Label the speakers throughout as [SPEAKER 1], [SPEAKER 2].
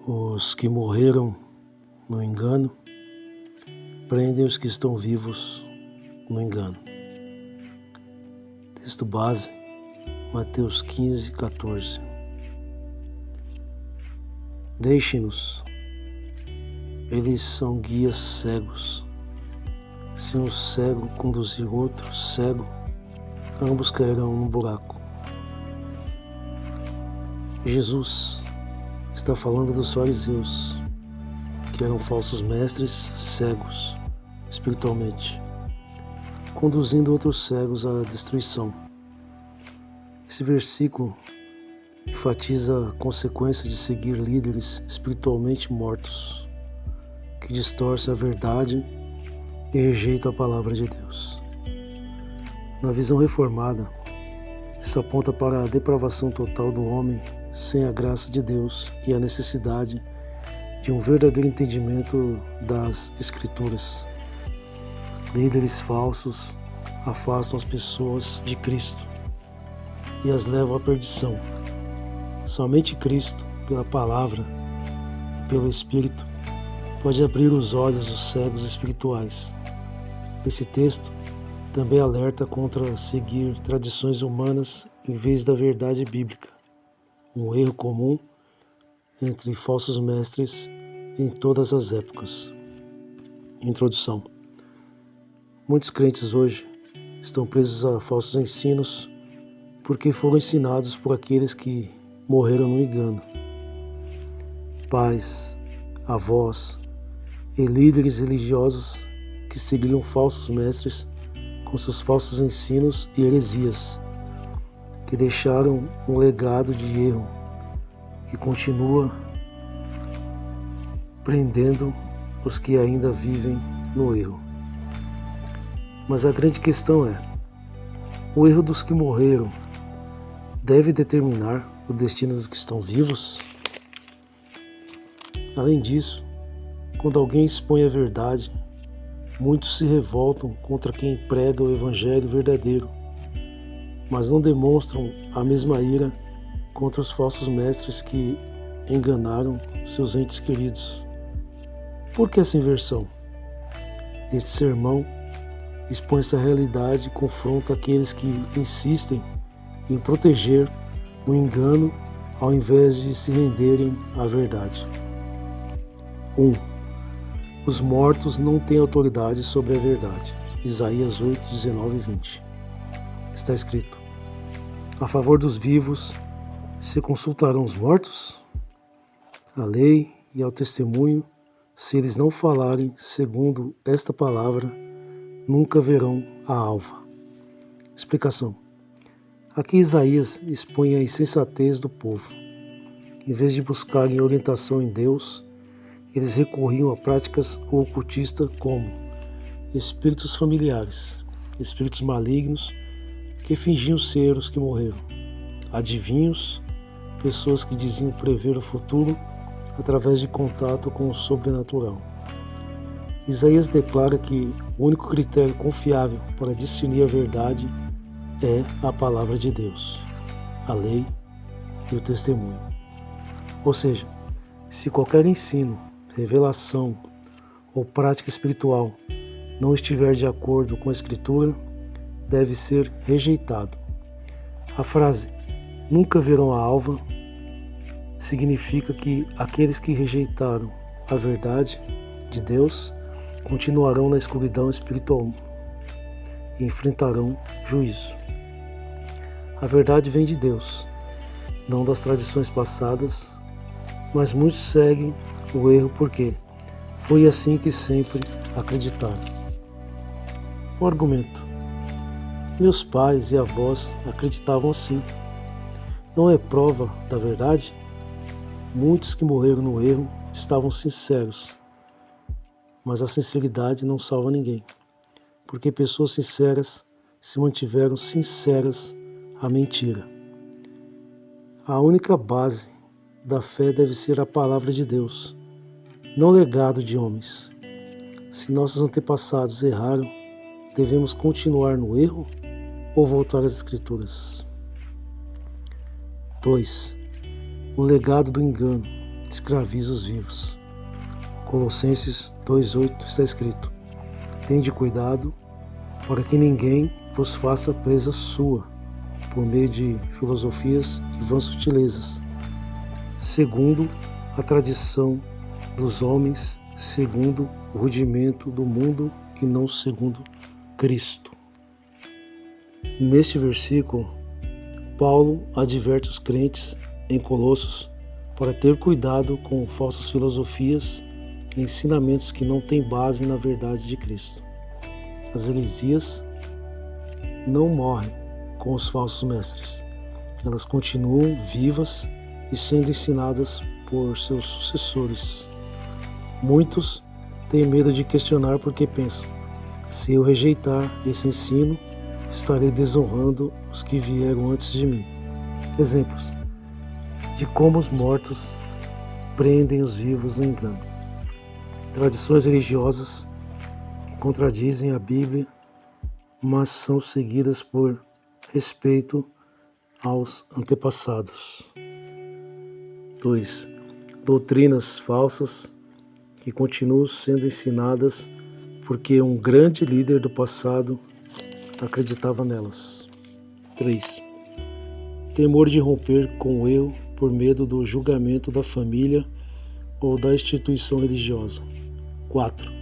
[SPEAKER 1] Os que morreram no engano prendem os que estão vivos no engano. Texto base, Mateus 15, 14. Deixem-nos, eles são guias cegos. Se um cego conduzir outro cego, ambos cairão no buraco. Jesus está falando dos fariseus, que eram falsos mestres cegos espiritualmente, conduzindo outros cegos à destruição. Esse versículo enfatiza a consequência de seguir líderes espiritualmente mortos, que distorcem a verdade e rejeitam a palavra de Deus. Na visão reformada, isso aponta para a depravação total do homem sem a graça de Deus e a necessidade de um verdadeiro entendimento das Escrituras. Líderes falsos afastam as pessoas de Cristo e as levam à perdição. Somente Cristo, pela palavra e pelo Espírito, pode abrir os olhos dos cegos espirituais. Esse texto também alerta contra seguir tradições humanas em vez da verdade bíblica, um erro comum entre falsos mestres em todas as épocas. Introdução. Muitos crentes hoje estão presos a falsos ensinos porque foram ensinados por aqueles que morreram no engano. Pais, avós e líderes religiosos que seguiam falsos mestres com seus falsos ensinos e heresias, que deixaram um legado de erro que continua prendendo os que ainda vivem no erro. Mas a grande questão é: o erro dos que morreram deve determinar o destino dos que estão vivos? Além disso, quando alguém expõe a verdade, muitos se revoltam contra quem prega o evangelho verdadeiro, mas não demonstram a mesma ira contra os falsos mestres que enganaram seus entes queridos. Por que essa inversão? Este sermão expõe essa realidade e confronta aqueles que insistem em proteger o engano ao invés de se renderem à verdade. 1. Os mortos não têm autoridade sobre a verdade. Isaías 8, 19 e 20. Está escrito: a favor dos vivos se consultarão os mortos? A lei e ao testemunho, se eles não falarem segundo esta palavra, nunca verão a alva. Explicação. Aqui Isaías expõe a insensatez do povo. Em vez de buscarem orientação em Deus, eles recorriam a práticas ocultistas como espíritos familiares, espíritos malignos que fingiam ser os que morreram, adivinhos, pessoas que diziam prever o futuro através de contato com o sobrenatural. Isaías declara que o único critério confiável para discernir a verdade é a palavra de Deus, a lei e o testemunho. Ou seja, se qualquer ensino, revelação ou prática espiritual não estiver de acordo com a Escritura, deve ser rejeitado. A frase "nunca verão a alva" significa que aqueles que rejeitaram a verdade de Deus continuarão na escuridão espiritual e enfrentarão juízo. A verdade vem de Deus, não das tradições passadas, mas muitos seguem o erro porque foi assim que sempre acreditaram. O argumento: meus pais e avós acreditavam assim. Não é prova da verdade? Muitos que morreram no erro estavam sinceros, mas a sinceridade não salva ninguém, porque pessoas sinceras se mantiveram sinceras à mentira. A única base da fé deve ser a palavra de Deus, não legado de homens. Se nossos antepassados erraram, devemos continuar no erro ou voltar às Escrituras? 2. O legado do engano. escraviza os vivos. Colossenses 2,8 está escrito: tende cuidado para que ninguém vos faça presa sua, por meio de filosofias e vãs sutilezas, segundo a tradição dos homens, segundo o rudimento do mundo e não segundo Cristo. Neste versículo, Paulo adverte os crentes em Colossos para ter cuidado com falsas filosofias e ensinamentos que não têm base na verdade de Cristo. As heresias não morrem com os falsos mestres. Elas continuam vivas e sendo ensinadas por seus sucessores. Muitos têm medo de questionar porque pensam: se eu rejeitar esse ensino, estarei desonrando os que vieram antes de mim. Exemplos de como os mortos prendem os vivos no engano. Tradições religiosas que contradizem a Bíblia, mas são seguidas por respeito aos antepassados. 2. Doutrinas falsas que continuam sendo ensinadas porque um grande líder do passado acreditava nelas. 3. Temor de romper com o erro por medo do julgamento da família ou da instituição religiosa. 4.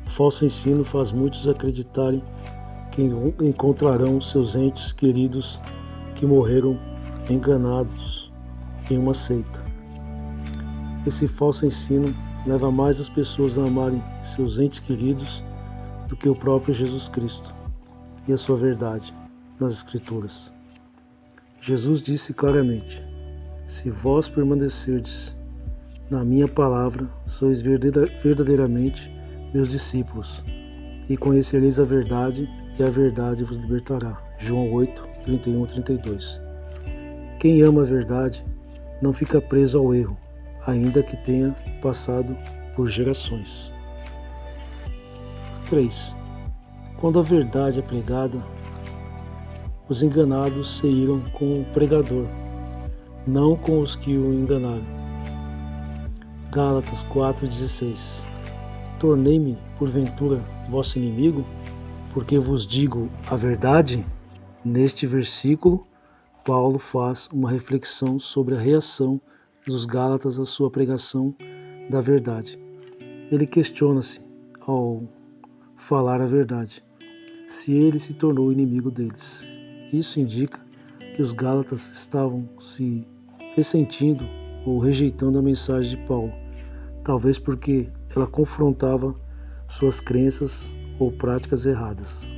[SPEAKER 1] O falso ensino faz muitos acreditarem que encontrarão seus entes queridos que morreram enganados em uma seita. Esse falso ensino leva mais as pessoas a amarem seus entes queridos do que o próprio Jesus Cristo e a sua verdade nas Escrituras. Jesus disse claramente: se vós permanecerdes na minha palavra, sois verdadeiramente meus discípulos, e conhecereis a verdade, e a verdade vos libertará. João 8, 31 e 32. Quem ama a verdade não fica preso ao erro, ainda que tenha passado por gerações. 3. Quando a verdade é pregada, os enganados se iram com o pregador, não com os que o enganaram. Gálatas 4,16. Tornei-me, porventura, vosso inimigo, porque vos digo a verdade? Neste versículo, Paulo faz uma reflexão sobre a reação dos Gálatas à sua pregação da verdade. Ele questiona-se, ao falar a verdade, se ele se tornou inimigo deles. Isso indica que os Gálatas estavam se ressentindo ou rejeitando a mensagem de Paulo, talvez porque ela confrontava suas crenças ou práticas erradas.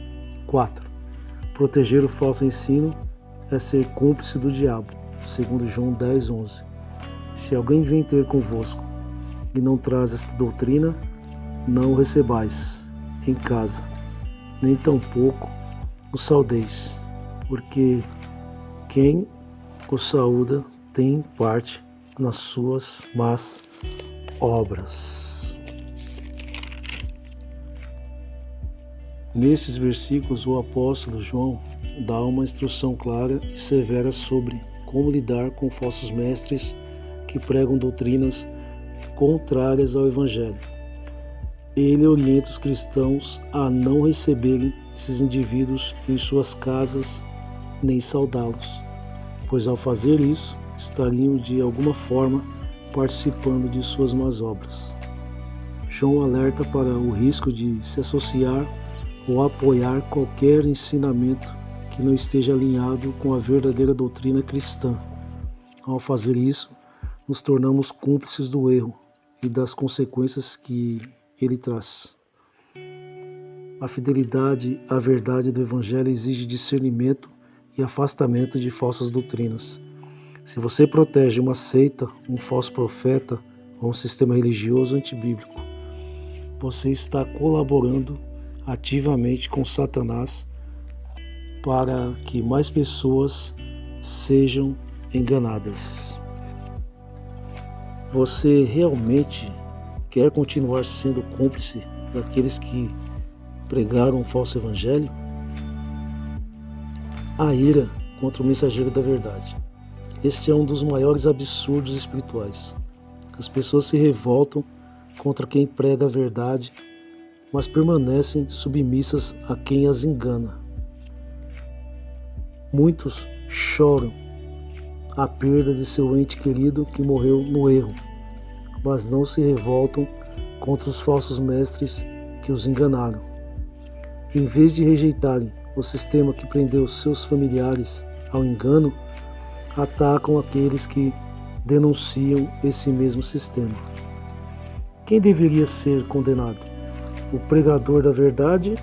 [SPEAKER 1] 4. Proteger o falso ensino é ser cúmplice do diabo, segundo João 10:11. Se alguém vem ter convosco e não traz esta doutrina, não o recebais em casa, nem tampouco o saudeis, porque quem o saúda tem parte nas suas más obras. Nesses versículos, o apóstolo João dá uma instrução clara e severa sobre como lidar com falsos mestres que pregam doutrinas contrárias ao Evangelho. Ele orienta os cristãos a não receberem esses indivíduos em suas casas nem saudá-los, pois ao fazer isso, estariam de alguma forma participando de suas más obras. João alerta para o risco de se associar ou apoiar qualquer ensinamento que não esteja alinhado com a verdadeira doutrina cristã. Ao fazer isso, nos tornamos cúmplices do erro e das consequências que ele traz. A fidelidade à verdade do Evangelho exige discernimento e afastamento de falsas doutrinas. Se você protege uma seita, um falso profeta ou um sistema religioso antibíblico, você está colaborando ativamente com Satanás para que mais pessoas sejam enganadas. Você realmente quer continuar sendo cúmplice daqueles que pregaram um falso evangelho? A ira contra o mensageiro da verdade. Este é um dos maiores absurdos espirituais. As pessoas se revoltam contra quem prega a verdade, mas permanecem submissas a quem as engana. Muitos choram a perda de seu ente querido que morreu no erro, mas não se revoltam contra os falsos mestres que os enganaram. Em vez de rejeitarem o sistema que prendeu seus familiares ao engano, atacam aqueles que denunciam esse mesmo sistema. Quem deveria ser condenado? O pregador da verdade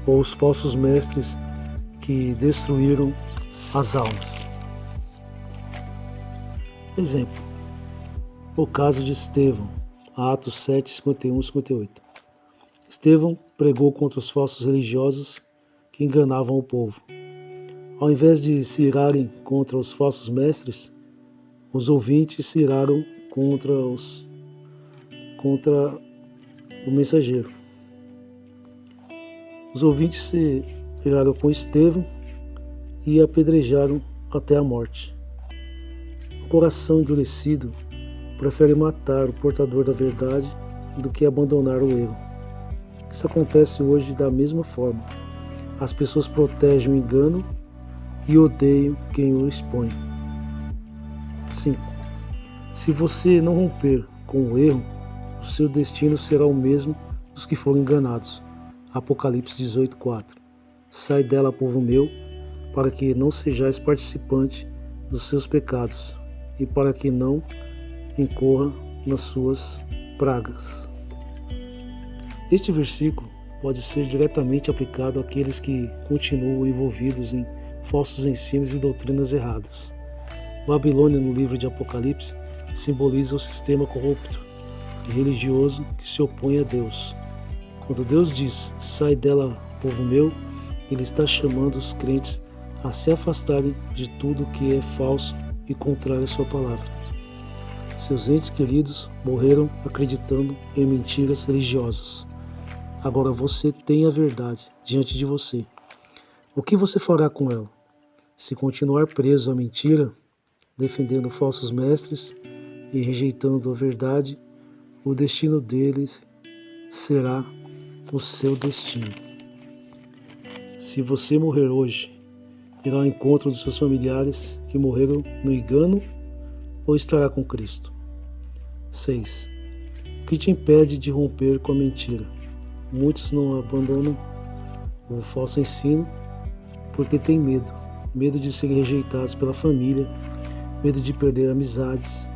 [SPEAKER 1] ou os falsos mestres que destruíram as almas? Exemplo: o caso de Estevão, Atos 7, 51 e 58. Estevão pregou contra os falsos religiosos que enganavam o povo. Ao invés de se irarem contra os falsos mestres, os ouvintes se iraram contra o mensageiro. Os ouvintes se iraram com Estevão e apedrejaram até a morte. O coração endurecido prefere matar o portador da verdade do que abandonar o erro. Isso acontece hoje da mesma forma. As pessoas protegem o engano e odeiam quem o expõe. 5. Se você não romper com o erro, o seu destino será o mesmo dos que foram enganados. Apocalipse 18:4. Sai dela, povo meu, para que não sejais participante dos seus pecados e para que não incorra nas suas pragas. Este versículo pode ser diretamente aplicado àqueles que continuam envolvidos em falsos ensinos e doutrinas erradas. Babilônia, no livro de Apocalipse, simboliza o sistema corrupto e religioso que se opõe a Deus. Quando Deus diz, sai dela, povo meu, Ele está chamando os crentes a se afastarem de tudo que é falso e contrário à sua palavra. Seus entes queridos morreram acreditando em mentiras religiosas. Agora você tem a verdade diante de você. O que você fará com ela? Se continuar preso à mentira, defendendo falsos mestres e rejeitando a verdade, o destino deles será o seu destino. Se você morrer hoje, irá ao encontro dos seus familiares que morreram no engano ou estará com Cristo? 6. O que te impede de romper com a mentira? Muitos não abandonam o falso ensino porque têm medo. Medo de serem rejeitados pela família, medo de perder amizades,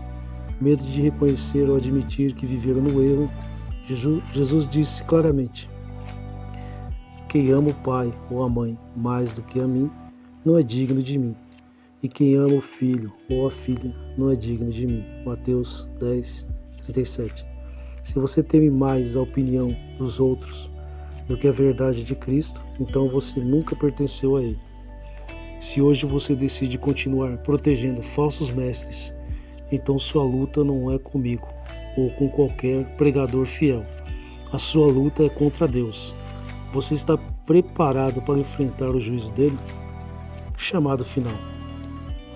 [SPEAKER 1] medo de reconhecer ou admitir que viveram no erro. Jesus disse claramente: quem ama o pai ou a mãe mais do que a mim, não é digno de mim. E quem ama o filho ou a filha, não é digno de mim. Mateus 10, 37. Se você teme mais a opinião dos outros do que a verdade de Cristo, então você nunca pertenceu a Ele. Se hoje você decide continuar protegendo falsos mestres, então sua luta não é comigo ou com qualquer pregador fiel. A sua luta é contra Deus. Você está preparado para enfrentar o juízo dele? Chamado final.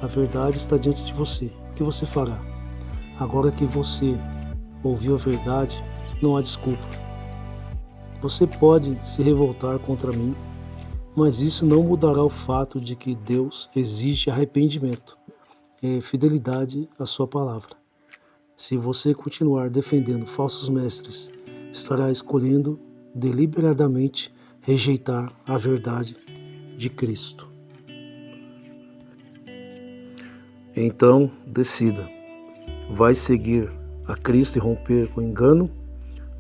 [SPEAKER 1] A verdade está diante de você. O que você fará? Agora que você ouviu a verdade, não há desculpa. Você pode se revoltar contra mim, mas isso não mudará o fato de que Deus exige arrependimento e fidelidade à sua palavra. Se você continuar defendendo falsos mestres, estará escolhendo deliberadamente rejeitar a verdade de Cristo. Então, decida. Vai seguir a Cristo e romper com o engano,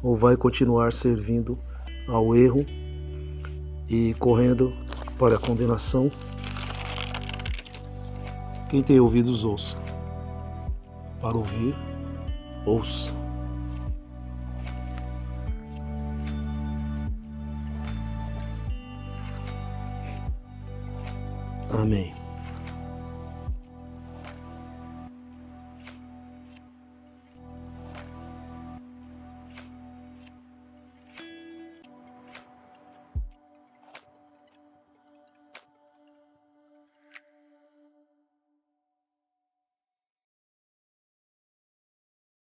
[SPEAKER 1] ou vai continuar servindo ao erro e correndo para a condenação? Quem tem ouvidos, ouça. Para ouvir, ouça. Amém.